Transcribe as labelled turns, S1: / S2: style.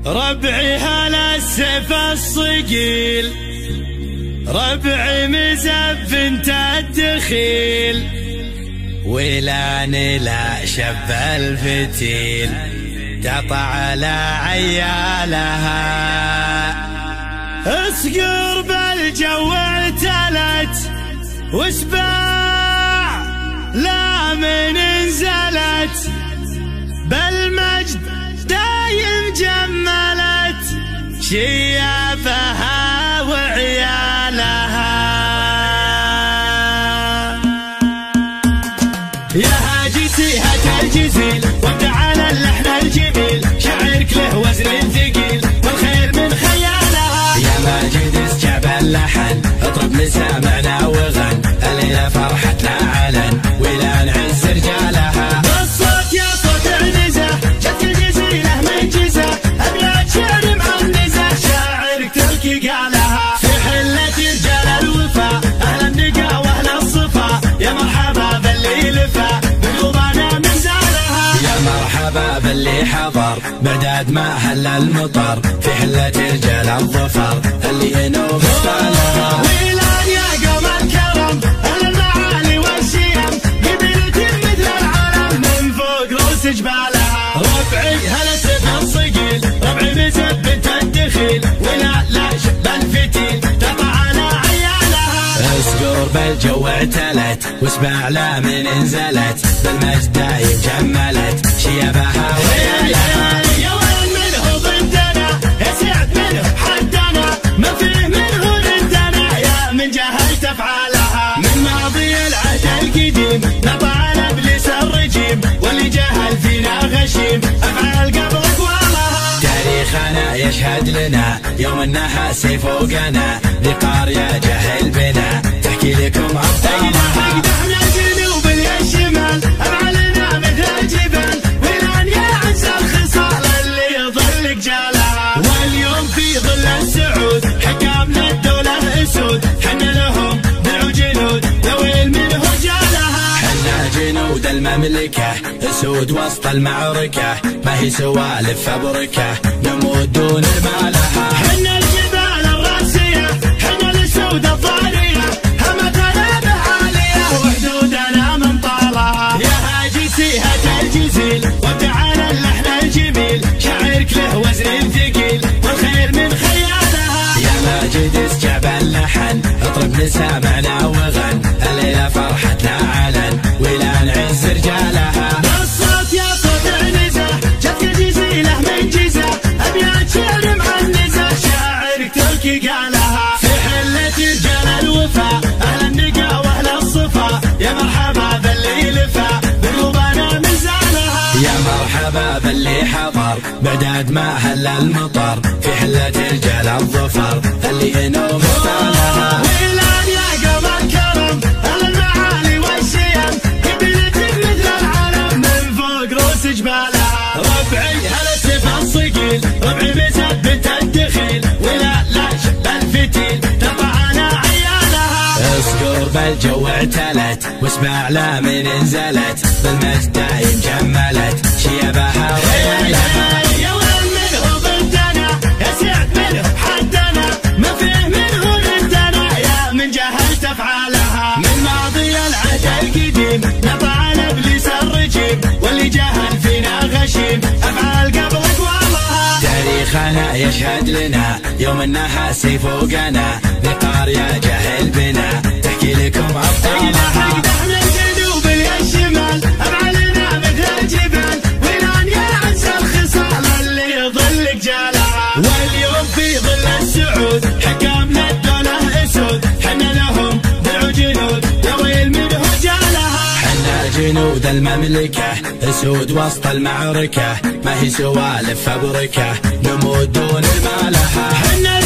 S1: ربعي هلا السيف الصقيل، ربعي مزف انت الدخيل، ولان لا شب الفتيل قطع على عيالها. اصقر بالجو اعتلت وسباع لا من انزلت، بالمجد دايم جملت شيابها وعيالها. يا هاجي سيهة الجزيل وابدع على اللحن الجميل، شعرك له وزن ثقيل والخير من خيالها.
S2: يا ماجد اسجع باللحن اطرب لسامعنا وغن، الليلة فرحتنا علن ولا نعز رجالها.
S1: بالصوت يا صوت عنزة جت الجزيلة من جزة، أبيات شعر معنزة شاعرك تركي قالها. في حلة رجال الوفا أهل النقا وأهل الصفا، يا مرحبا باللي لفا بقلوبنا من زارها.
S2: يا مرحبا باللي حضر بعداد ما هل المطر، في حلة رجال الظفر اللي ينوب استالها.
S1: ويلان يا قوم الكرم أهل المعالي والشيم، قبيلة مثل العالم من فوق روس جبالها. ربعي هلا سيف الصقيل، ربعي مزف بنت الدخيل، ولا لا شب الفتيل تقع على عيالها.
S2: اسقر بالجو اعتلت واسمع لا من انزلت، بالمجد دايم جملت شيابها وعيالها.
S1: يا وين منه ضدنا يا سعد منه حدنا، ما فيه منه ضدنا يا من جهلت افعالها. من ماضي العهد القديم نطع على ابليس الرجيم، واللي جهل فينا غشيم افعال قبل اقوالها.
S2: تاريخنا يشهد لنا يوم انها سيف فوقنا، ذقار يا جهل بنا تحكي لكم ابطالها.
S1: احنا الجنوب الشمال افعالنا مثل الجبال، ولان يعز الخصال اللي يظل جالها. واليوم في ظل السعود حكامنا الدولة اسود، حنا لهم دعوا جنود لويل منه جالها.
S2: حنا جنود المملكة اسود وسط المعركة، ما هي سوالف فبركة نموت دون مالها.
S1: حنا الجبال الراسية حنا الاسود الضارية، همتنا بعالية وحدودنا من طالها. يا هاجي سيهة الجزيل وابدع على اللحن الجميل، شعرك له وزن ثقيل والخير من خيالها.
S2: يا ماجد اسجع باللحن اطرب لسامعنا وغن، الليلة فرحتنا علن ولا نعز رجالها.
S1: بالصوت يا صوت عنزة جت الجزيلة من جزة، أبيات شعر معنزة شاعرك تركي قالها. في حلة رجال الوفا أهل النقا وأهل الصفا، يا مرحبا باللي لفا بقلوبنا من زانها.
S2: يا مرحبا باللي حضر بعداد ما هل المطر، في حلة رجال الظفر اللي ينوب استالها.
S1: ويلان يا قوم الكرم أهل المعالي والشيم، قبيلة مثل العالم من فوق روس جبالها. ربعي هلا سيف الصقيل، ربعي مزف بنت الدخيل، ولا لا شب الفتيل تقع على عيالها.
S2: اسقر بالجو اعتلت واسمع لا من انزلت، بالمجد دايم جملت شيابها وعيالها.
S1: يا وين منه ضدنا يا سعد منه حدنا، ما فيه منه ضدنا يا من جهلت افعالها. من ماضي العهد القديم نطع على ابليس الرجيم، واللي جهل فينا غشيم افعال قبل اقوالها.
S2: تاريخنا يشهد لنا يوم انها سيف فوقنا، ذقار يا جهل بنا تحكي لكم ابطالها.
S1: احنا الجنوب الشمال افعالنا مثل الجبال، ولان يعز الخصال اللي يظل جالها. واليوم في ظل السعود حكامنا الدولة اسود، حنا لهم دعوا جنود لويل منه جالها.
S2: حنا جنود المملكة اسود وسط المعركة، ما هي سوالف فبركة نموت دون مالها.
S1: حنا